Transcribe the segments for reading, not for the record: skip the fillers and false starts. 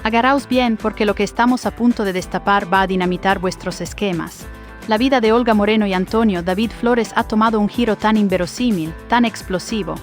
Agarraos bien porque lo que estamos a punto de destapar va a dinamitar vuestros esquemas. La vida de Olga Moreno y Antonio David Flores ha tomado un giro tan inverosímil, tan explosivo,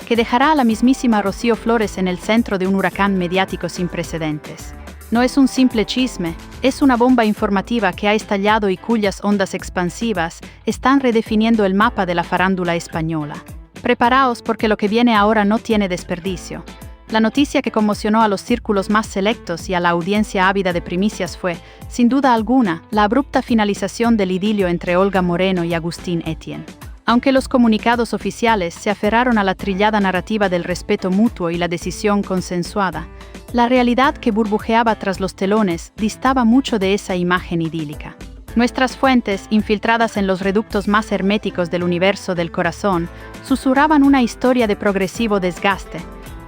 que dejará a la mismísima Rocío Flores en el centro de un huracán mediático sin precedentes. No es un simple chisme, es una bomba informativa que ha estallado y cuyas ondas expansivas están redefiniendo el mapa de la farándula española. Preparaos porque lo que viene ahora no tiene desperdicio. La noticia que conmocionó a los círculos más selectos y a la audiencia ávida de primicias fue, sin duda alguna, la abrupta finalización del idilio entre Olga Moreno y Agustín Etienne. Aunque los comunicados oficiales se aferraron a la trillada narrativa del respeto mutuo y la decisión consensuada, la realidad que burbujeaba tras los telones distaba mucho de esa imagen idílica. Nuestras fuentes, infiltradas en los reductos más herméticos del universo del corazón, susurraban una historia de progresivo desgaste,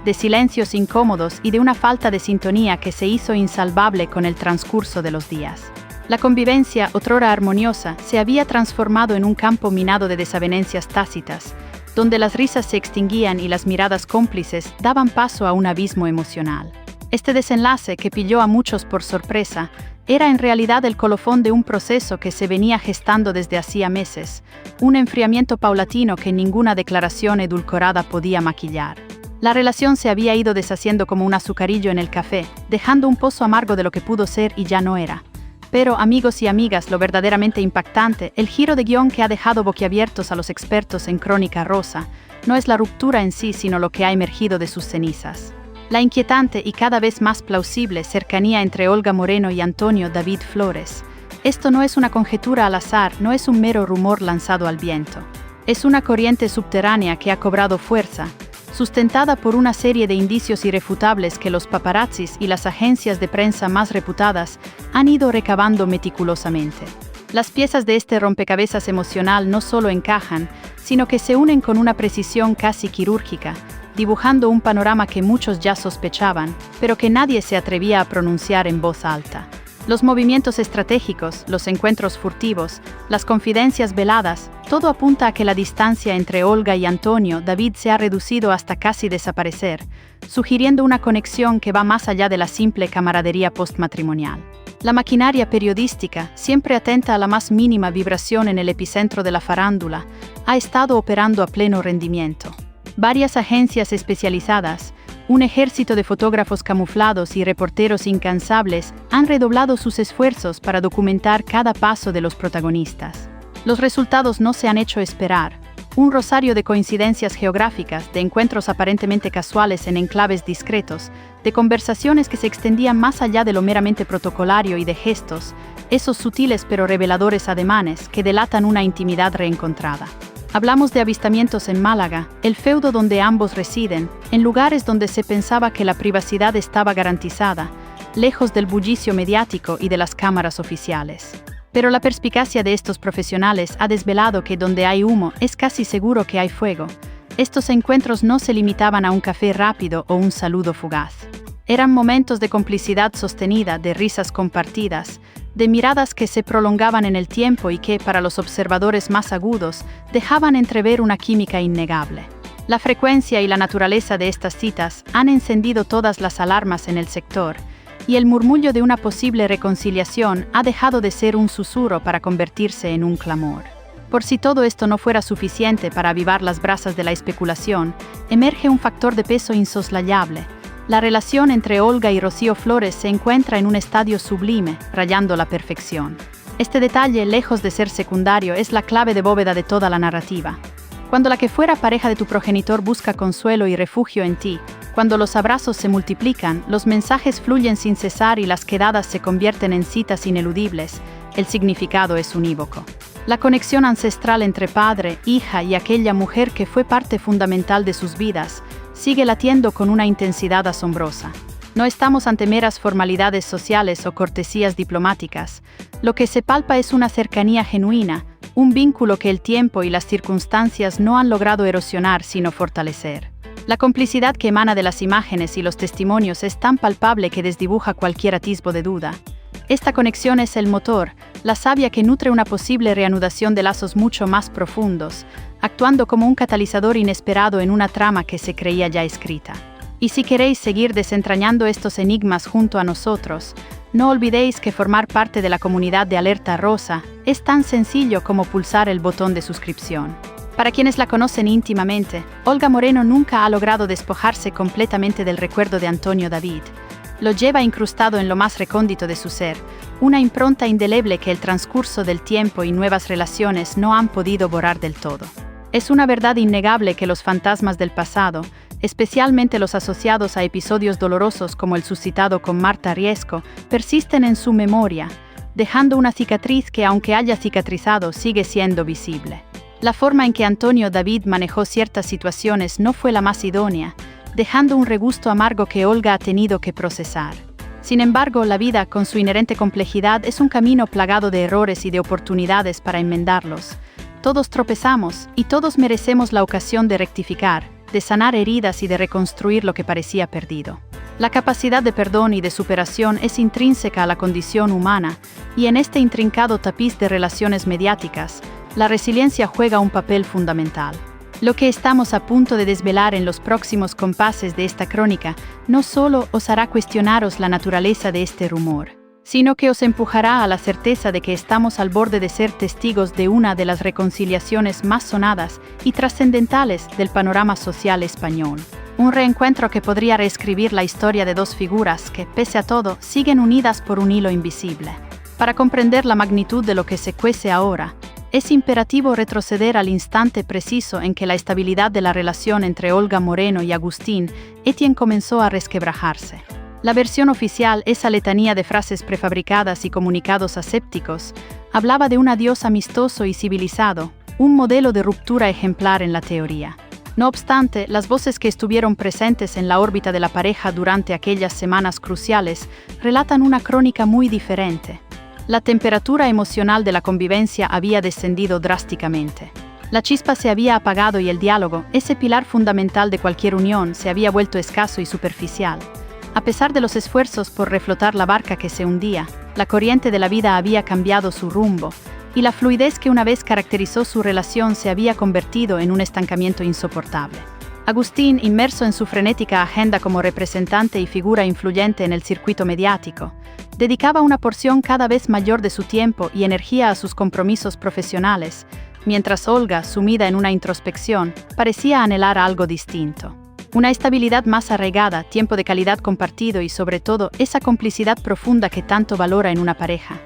de silencios incómodos y de una falta de sintonía que se hizo insalvable con el transcurso de los días. La convivencia, otrora armoniosa, se había transformado en un campo minado de desavenencias tácitas, donde las risas se extinguían y las miradas cómplices daban paso a un abismo emocional. Este desenlace, que pilló a muchos por sorpresa, era en realidad el colofón de un proceso que se venía gestando desde hacía meses, un enfriamiento paulatino que ninguna declaración edulcorada podía maquillar. La relación se había ido deshaciendo como un azucarillo en el café, dejando un pozo amargo de lo que pudo ser y ya no era. Pero, amigos y amigas, lo verdaderamente impactante, el giro de guión que ha dejado boquiabiertos a los expertos en Crónica Rosa, no es la ruptura en sí, sino lo que ha emergido de sus cenizas. La inquietante y cada vez más plausible cercanía entre Olga Moreno y Antonio David Flores. Esto no es una conjetura al azar, no es un mero rumor lanzado al viento. Es una corriente subterránea que ha cobrado fuerza, sustentada por una serie de indicios irrefutables que los paparazzis y las agencias de prensa más reputadas han ido recabando meticulosamente. Las piezas de este rompecabezas emocional no solo encajan, sino que se unen con una precisión casi quirúrgica, dibujando un panorama que muchos ya sospechaban, pero que nadie se atrevía a pronunciar en voz alta. Los movimientos estratégicos, los encuentros furtivos, las confidencias veladas, todo apunta a que la distancia entre Olga y Antonio David se ha reducido hasta casi desaparecer, sugiriendo una conexión que va más allá de la simple camaradería postmatrimonial. La maquinaria periodística, siempre atenta a la más mínima vibración en el epicentro de la farándula, ha estado operando a pleno rendimiento. Varias agencias especializadas, un ejército de fotógrafos camuflados y reporteros incansables han redoblado sus esfuerzos para documentar cada paso de los protagonistas. Los resultados no se han hecho esperar. Un rosario de coincidencias geográficas, de encuentros aparentemente casuales en enclaves discretos, de conversaciones que se extendían más allá de lo meramente protocolario y de gestos, esos sutiles pero reveladores ademanes que delatan una intimidad reencontrada. Hablamos de avistamientos en Málaga, el feudo donde ambos residen, en lugares donde se pensaba que la privacidad estaba garantizada, lejos del bullicio mediático y de las cámaras oficiales. Pero la perspicacia de estos profesionales ha desvelado que donde hay humo es casi seguro que hay fuego. Estos encuentros no se limitaban a un café rápido o un saludo fugaz. Eran momentos de complicidad sostenida, de risas compartidas, de miradas que se prolongaban en el tiempo y que, para los observadores más agudos, dejaban entrever una química innegable. La frecuencia y la naturaleza de estas citas han encendido todas las alarmas en el sector, y el murmullo de una posible reconciliación ha dejado de ser un susurro para convertirse en un clamor. Por si todo esto no fuera suficiente para avivar las brasas de la especulación, emerge un factor de peso insoslayable. La relación entre Olga y Rocío Flores se encuentra en un estadio sublime, rayando la perfección. Este detalle, lejos de ser secundario, es la clave de bóveda de toda la narrativa. Cuando la que fuera pareja de tu progenitor busca consuelo y refugio en ti, cuando los abrazos se multiplican, los mensajes fluyen sin cesar y las quedadas se convierten en citas ineludibles, el significado es unívoco. La conexión ancestral entre padre, hija y aquella mujer que fue parte fundamental de sus vidas, sigue latiendo con una intensidad asombrosa. No estamos ante meras formalidades sociales o cortesías diplomáticas. Lo que se palpa es una cercanía genuina, un vínculo que el tiempo y las circunstancias no han logrado erosionar sino fortalecer. La complicidad que emana de las imágenes y los testimonios es tan palpable que desdibuja cualquier atisbo de duda. Esta conexión es el motor, la savia que nutre una posible reanudación de lazos mucho más profundos, actuando como un catalizador inesperado en una trama que se creía ya escrita. Y si queréis seguir desentrañando estos enigmas junto a nosotros, no olvidéis que formar parte de la comunidad de Alerta Rosa es tan sencillo como pulsar el botón de suscripción. Para quienes la conocen íntimamente, Olga Moreno nunca ha logrado despojarse completamente del recuerdo de Antonio David. Lo lleva incrustado en lo más recóndito de su ser, una impronta indeleble que el transcurso del tiempo y nuevas relaciones no han podido borrar del todo. Es una verdad innegable que los fantasmas del pasado, especialmente los asociados a episodios dolorosos como el suscitado con Marta Riesco, persisten en su memoria, dejando una cicatriz que, aunque haya cicatrizado, sigue siendo visible. La forma en que Antonio David manejó ciertas situaciones no fue la más idónea, dejando un regusto amargo que Olga ha tenido que procesar. Sin embargo, la vida, con su inherente complejidad, es un camino plagado de errores y de oportunidades para enmendarlos. Todos tropezamos y todos merecemos la ocasión de rectificar, de sanar heridas y de reconstruir lo que parecía perdido. La capacidad de perdón y de superación es intrínseca a la condición humana, y en este intrincado tapiz de relaciones mediáticas, la resiliencia juega un papel fundamental. Lo que estamos a punto de desvelar en los próximos compases de esta crónica no solo os hará cuestionaros la naturaleza de este rumor, sino que os empujará a la certeza de que estamos al borde de ser testigos de una de las reconciliaciones más sonadas y trascendentales del panorama social español. Un reencuentro que podría reescribir la historia de dos figuras que, pese a todo, siguen unidas por un hilo invisible. Para comprender la magnitud de lo que se cuece ahora, es imperativo retroceder al instante preciso en que la estabilidad de la relación entre Olga Moreno y Agustín Etienne comenzó a resquebrajarse. La versión oficial, esa letanía de frases prefabricadas y comunicados asépticos, hablaba de un adiós amistoso y civilizado, un modelo de ruptura ejemplar en la teoría. No obstante, las voces que estuvieron presentes en la órbita de la pareja durante aquellas semanas cruciales relatan una crónica muy diferente. La temperatura emocional de la convivencia había descendido drásticamente. La chispa se había apagado y el diálogo, ese pilar fundamental de cualquier unión, se había vuelto escaso y superficial. A pesar de los esfuerzos por reflotar la barca que se hundía, la corriente de la vida había cambiado su rumbo, y la fluidez que una vez caracterizó su relación se había convertido en un estancamiento insoportable. Agustín, inmerso en su frenética agenda como representante y figura influyente en el circuito mediático, dedicaba una porción cada vez mayor de su tiempo y energía a sus compromisos profesionales, mientras Olga, sumida en una introspección, parecía anhelar algo distinto. Una estabilidad más arraigada, tiempo de calidad compartido y, sobre todo, esa complicidad profunda que tanto valora en una pareja.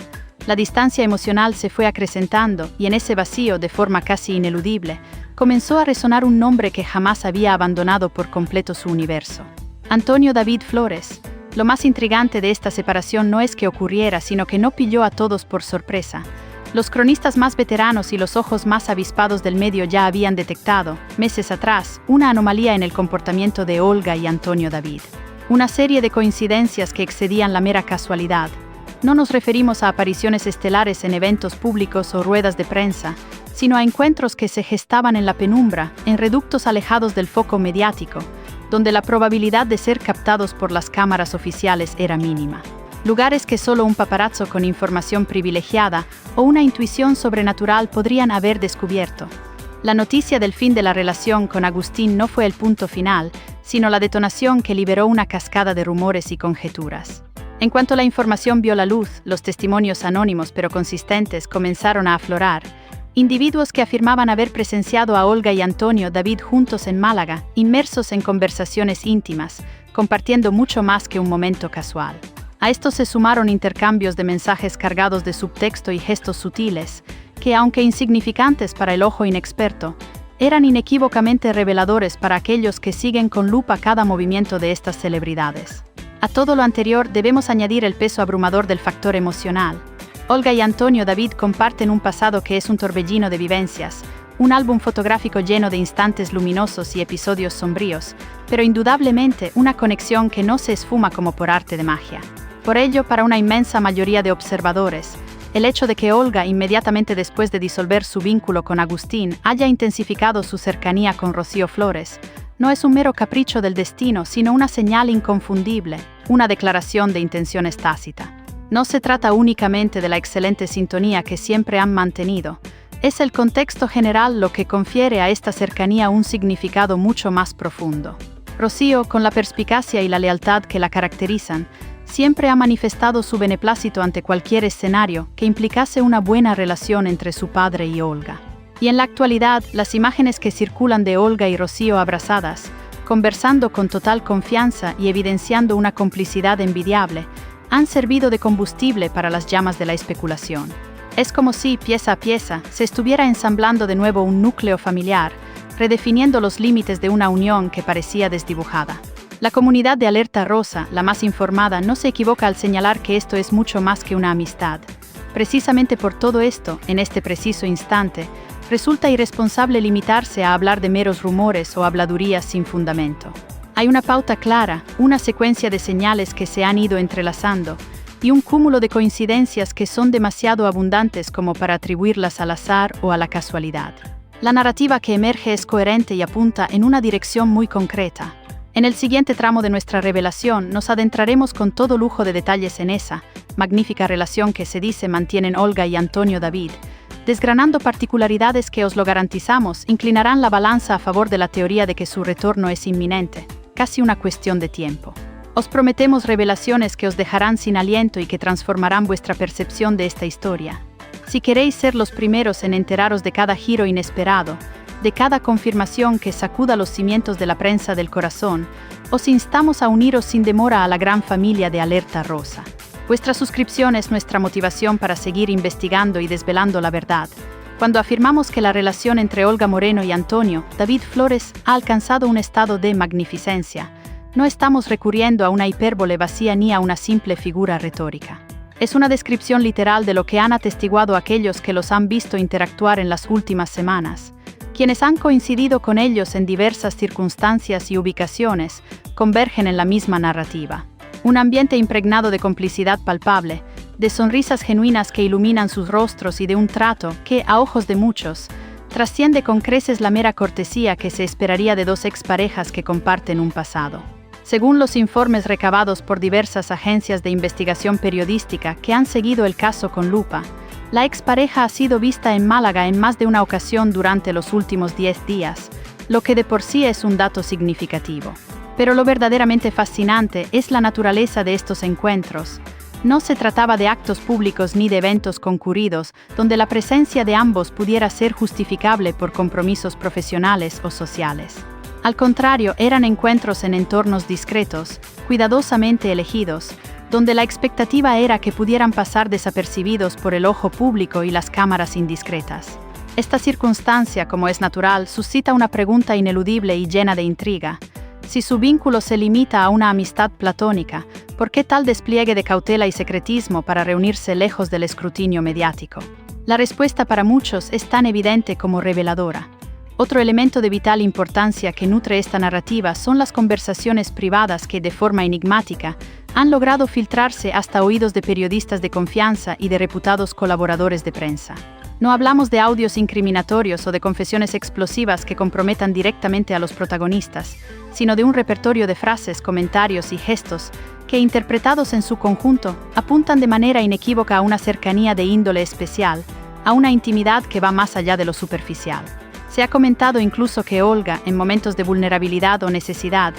La distancia emocional se fue acrecentando y en ese vacío, de forma casi ineludible, comenzó a resonar un nombre que jamás había abandonado por completo su universo. Antonio David Flores. Lo más intrigante de esta separación no es que ocurriera, sino que no pilló a todos por sorpresa. Los cronistas más veteranos y los ojos más avispados del medio ya habían detectado, meses atrás, una anomalía en el comportamiento de Olga y Antonio David. Una serie de coincidencias que excedían la mera casualidad. No nos referimos a apariciones estelares en eventos públicos o ruedas de prensa, sino a encuentros que se gestaban en la penumbra, en reductos alejados del foco mediático, donde la probabilidad de ser captados por las cámaras oficiales era mínima. Lugares que solo un paparazzo con información privilegiada o una intuición sobrenatural podrían haber descubierto. La noticia del fin de la relación con Agustín no fue el punto final, sino la detonación que liberó una cascada de rumores y conjeturas. En cuanto la información vio la luz, los testimonios anónimos pero consistentes comenzaron a aflorar. Individuos que afirmaban haber presenciado a Olga y Antonio David juntos en Málaga, inmersos en conversaciones íntimas, compartiendo mucho más que un momento casual. A esto se sumaron intercambios de mensajes cargados de subtexto y gestos sutiles, que, aunque insignificantes para el ojo inexperto, eran inequívocamente reveladores para aquellos que siguen con lupa cada movimiento de estas celebridades. A todo lo anterior debemos añadir el peso abrumador del factor emocional. Olga y Antonio David comparten un pasado que es un torbellino de vivencias, un álbum fotográfico lleno de instantes luminosos y episodios sombríos, pero indudablemente una conexión que no se esfuma como por arte de magia. Por ello, para una inmensa mayoría de observadores, el hecho de que Olga, inmediatamente después de disolver su vínculo con Agustín, haya intensificado su cercanía con Rocío Flores, no es un mero capricho del destino, sino una señal inconfundible, una declaración de intenciones tácita. No se trata únicamente de la excelente sintonía que siempre han mantenido, es el contexto general lo que confiere a esta cercanía un significado mucho más profundo. Rocío, con la perspicacia y la lealtad que la caracterizan, siempre ha manifestado su beneplácito ante cualquier escenario que implicase una buena relación entre su padre y Olga. Y en la actualidad, las imágenes que circulan de Olga y Rocío abrazadas, conversando con total confianza y evidenciando una complicidad envidiable, han servido de combustible para las llamas de la especulación. Es como si, pieza a pieza, se estuviera ensamblando de nuevo un núcleo familiar, redefiniendo los límites de una unión que parecía desdibujada. La comunidad de Alerta Rosa, la más informada, no se equivoca al señalar que esto es mucho más que una amistad. Precisamente por todo esto, en este preciso instante, resulta irresponsable limitarse a hablar de meros rumores o habladurías sin fundamento. Hay una pauta clara, una secuencia de señales que se han ido entrelazando, y un cúmulo de coincidencias que son demasiado abundantes como para atribuirlas al azar o a la casualidad. La narrativa que emerge es coherente y apunta en una dirección muy concreta. En el siguiente tramo de nuestra revelación nos adentraremos con todo lujo de detalles en esa magnífica relación que se dice mantienen Olga y Antonio David, desgranando particularidades que, os lo garantizamos, inclinarán la balanza a favor de la teoría de que su retorno es inminente, casi una cuestión de tiempo. Os prometemos revelaciones que os dejarán sin aliento y que transformarán vuestra percepción de esta historia. Si queréis ser los primeros en enteraros de cada giro inesperado, de cada confirmación que sacuda los cimientos de la prensa del corazón, os instamos a uniros sin demora a la gran familia de Alerta Rosa. Vuestra suscripción es nuestra motivación para seguir investigando y desvelando la verdad. Cuando afirmamos que la relación entre Olga Moreno y Antonio David Flores ha alcanzado un estado de magnificencia, no estamos recurriendo a una hipérbole vacía ni a una simple figura retórica. Es una descripción literal de lo que han atestiguado aquellos que los han visto interactuar en las últimas semanas. Quienes han coincidido con ellos en diversas circunstancias y ubicaciones convergen en la misma narrativa. Un ambiente impregnado de complicidad palpable, de sonrisas genuinas que iluminan sus rostros y de un trato que, a ojos de muchos, trasciende con creces la mera cortesía que se esperaría de dos exparejas que comparten un pasado. Según los informes recabados por diversas agencias de investigación periodística que han seguido el caso con lupa, la expareja ha sido vista en Málaga en más de una ocasión durante los últimos 10 días, lo que de por sí es un dato significativo. Pero lo verdaderamente fascinante es la naturaleza de estos encuentros. No se trataba de actos públicos ni de eventos concurridos, donde la presencia de ambos pudiera ser justificable por compromisos profesionales o sociales. Al contrario, eran encuentros en entornos discretos, cuidadosamente elegidos, donde la expectativa era que pudieran pasar desapercibidos por el ojo público y las cámaras indiscretas. Esta circunstancia, como es natural, suscita una pregunta ineludible y llena de intriga. Si su vínculo se limita a una amistad platónica, ¿por qué tal despliegue de cautela y secretismo para reunirse lejos del escrutinio mediático? La respuesta para muchos es tan evidente como reveladora. Otro elemento de vital importancia que nutre esta narrativa son las conversaciones privadas que, de forma enigmática, han logrado filtrarse hasta oídos de periodistas de confianza y de reputados colaboradores de prensa. No hablamos de audios incriminatorios o de confesiones explosivas que comprometan directamente a los protagonistas, sino de un repertorio de frases, comentarios y gestos que, interpretados en su conjunto, apuntan de manera inequívoca a una cercanía de índole especial, a una intimidad que va más allá de lo superficial. Se ha comentado incluso que Olga, en momentos de vulnerabilidad o necesidad,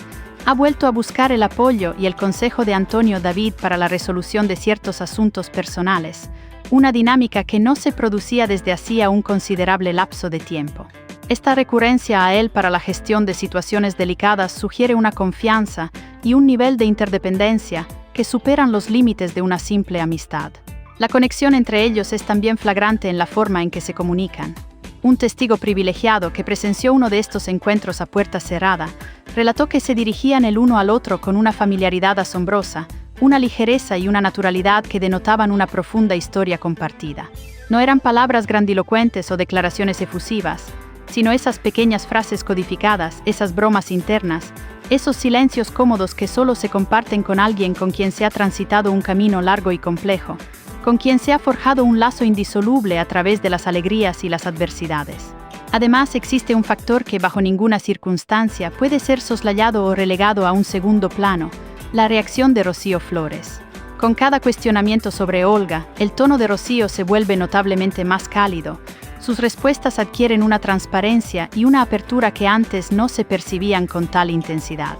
ha vuelto a buscar el apoyo y el consejo de Antonio David para la resolución de ciertos asuntos personales, una dinámica que no se producía desde hacía un considerable lapso de tiempo. Esta recurrencia a él para la gestión de situaciones delicadas sugiere una confianza y un nivel de interdependencia que superan los límites de una simple amistad. La conexión entre ellos es también flagrante en la forma en que se comunican. Un testigo privilegiado que presenció uno de estos encuentros a puerta cerrada, relató que se dirigían el uno al otro con una familiaridad asombrosa, una ligereza y una naturalidad que denotaban una profunda historia compartida. No eran palabras grandilocuentes o declaraciones efusivas, sino esas pequeñas frases codificadas, esas bromas internas, esos silencios cómodos que solo se comparten con alguien con quien se ha transitado un camino largo y complejo, con quien se ha forjado un lazo indisoluble a través de las alegrías y las adversidades. Además, existe un factor que bajo ninguna circunstancia puede ser soslayado o relegado a un segundo plano: la reacción de Rocío Flores. Con cada cuestionamiento sobre Olga, el tono de Rocío se vuelve notablemente más cálido, Sus respuestas adquieren una transparencia y una apertura que antes no se percibían con tal intensidad.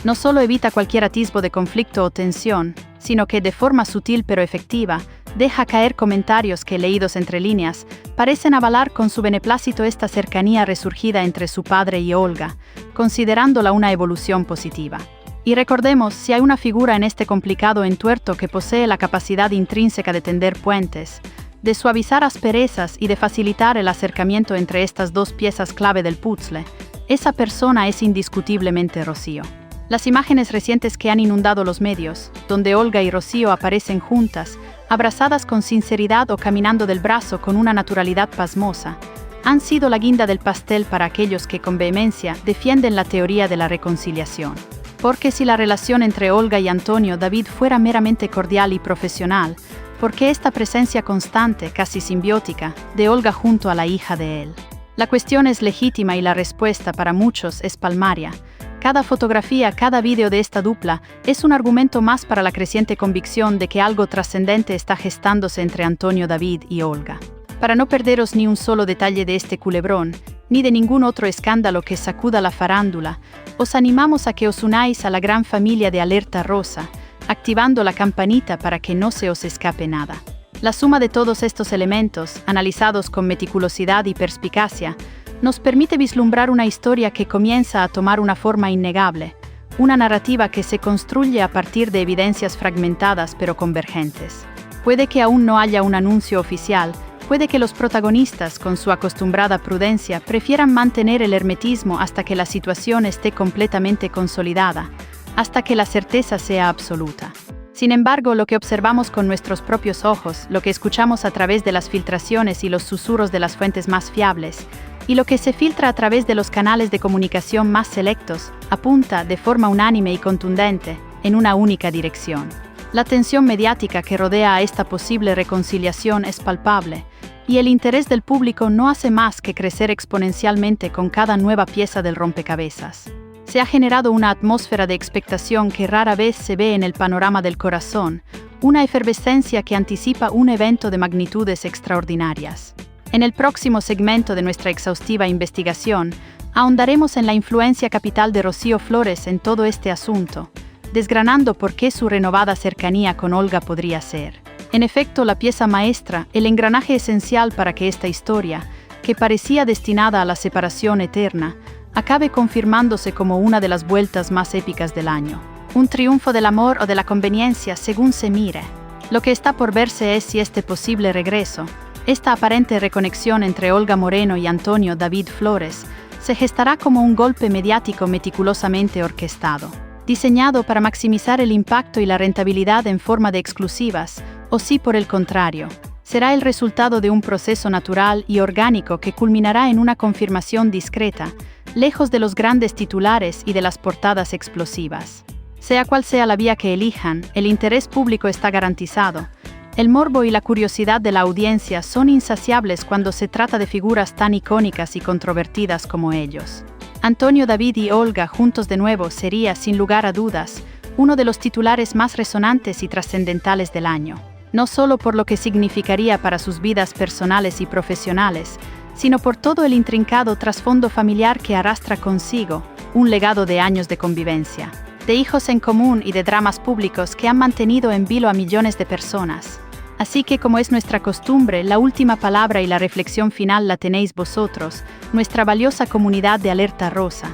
No solo evita cualquier atisbo de conflicto o tensión, sino que de forma sutil pero efectiva, deja caer comentarios que, leídos entre líneas, parecen avalar con su beneplácito esta cercanía resurgida entre su padre y Olga, considerándola una evolución positiva. Y recordemos, si hay una figura en este complicado entuerto que posee la capacidad intrínseca de tender puentes, de suavizar asperezas y de facilitar el acercamiento entre estas dos piezas clave del puzzle, esa persona es indiscutiblemente Rocío. Las imágenes recientes que han inundado los medios, donde Olga y Rocío aparecen juntas, abrazadas con sinceridad o caminando del brazo con una naturalidad pasmosa, han sido la guinda del pastel para aquellos que con vehemencia defienden la teoría de la reconciliación. Porque si la relación entre Olga y Antonio David fuera meramente cordial y profesional, ¿por qué esta presencia constante, casi simbiótica, de Olga junto a la hija de él? La cuestión es legítima y la respuesta para muchos es palmaria. Cada fotografía, cada vídeo de esta dupla es un argumento más para la creciente convicción de que algo trascendente está gestándose entre Antonio David y Olga. Para no perderos ni un solo detalle de este culebrón, ni de ningún otro escándalo que sacuda la farándula, os animamos a que os unáis a la gran familia de Alerta Rosa, activando la campanita para que no se os escape nada. La suma de todos estos elementos, analizados con meticulosidad y perspicacia, nos permite vislumbrar una historia que comienza a tomar una forma innegable, una narrativa que se construye a partir de evidencias fragmentadas pero convergentes. Puede que aún no haya un anuncio oficial, puede que los protagonistas, con su acostumbrada prudencia, prefieran mantener el hermetismo hasta que la situación esté completamente consolidada, hasta que la certeza sea absoluta. Sin embargo, lo que observamos con nuestros propios ojos, lo que escuchamos a través de las filtraciones y los susurros de las fuentes más fiables, y lo que se filtra a través de los canales de comunicación más selectos, apunta, de forma unánime y contundente, en una única dirección. La tensión mediática que rodea a esta posible reconciliación es palpable, y el interés del público no hace más que crecer exponencialmente con cada nueva pieza del rompecabezas. Se ha generado una atmósfera de expectación que rara vez se ve en el panorama del corazón, una efervescencia que anticipa un evento de magnitudes extraordinarias. En el próximo segmento de nuestra exhaustiva investigación, ahondaremos en la influencia capital de Rocío Flores en todo este asunto, desgranando por qué su renovada cercanía con Olga podría ser, en efecto, la pieza maestra, el engranaje esencial para que esta historia, que parecía destinada a la separación eterna, acabe confirmándose como una de las vueltas más épicas del año. Un triunfo del amor o de la conveniencia según se mire. Lo que está por verse es si este posible regreso, esta aparente reconexión entre Olga Moreno y Antonio David Flores, se gestará como un golpe mediático meticulosamente orquestado, diseñado para maximizar el impacto y la rentabilidad en forma de exclusivas, o si por el contrario, será el resultado de un proceso natural y orgánico que culminará en una confirmación discreta, lejos de los grandes titulares y de las portadas explosivas. Sea cual sea la vía que elijan, el interés público está garantizado. El morbo y la curiosidad de la audiencia son insaciables cuando se trata de figuras tan icónicas y controvertidas como ellos. Antonio David y Olga juntos de nuevo sería, sin lugar a dudas, uno de los titulares más resonantes y trascendentales del año, no solo por lo que significaría para sus vidas personales y profesionales, sino por todo el intrincado trasfondo familiar que arrastra consigo, un legado de años de convivencia, de hijos en común y de dramas públicos que han mantenido en vilo a millones de personas. Así que, como es nuestra costumbre, la última palabra y la reflexión final la tenéis vosotros, nuestra valiosa comunidad de Alerta Rosa.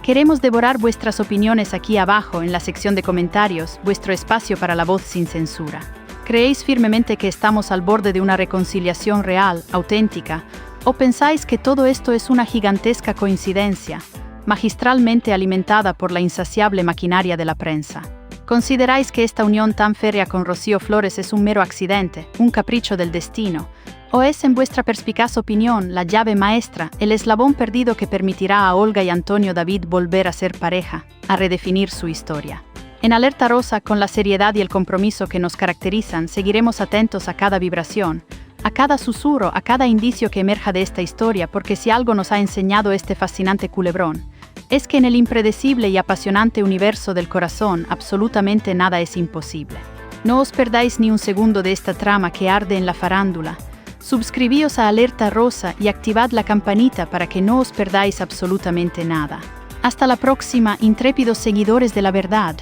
Queremos devorar vuestras opiniones aquí abajo en la sección de comentarios, vuestro espacio para la voz sin censura. ¿Creéis firmemente que estamos al borde de una reconciliación real, auténtica, o pensáis que todo esto es una gigantesca coincidencia, magistralmente alimentada por la insaciable maquinaria de la prensa? ¿Consideráis que esta unión tan férrea con Rocío Flores es un mero accidente, un capricho del destino, o es, en vuestra perspicaz opinión, la llave maestra, el eslabón perdido que permitirá a Olga y Antonio David volver a ser pareja, a redefinir su historia? En Alerta Rosa, con la seriedad y el compromiso que nos caracterizan, seguiremos atentos a cada vibración, a cada susurro, a cada indicio que emerja de esta historia, porque si algo nos ha enseñado este fascinante culebrón, es que en el impredecible y apasionante universo del corazón absolutamente nada es imposible. No os perdáis ni un segundo de esta trama que arde en la farándula, Suscribíos a Alerta Rosa y activad la campanita para que no os perdáis absolutamente nada. Hasta la próxima, intrépidos seguidores de la verdad.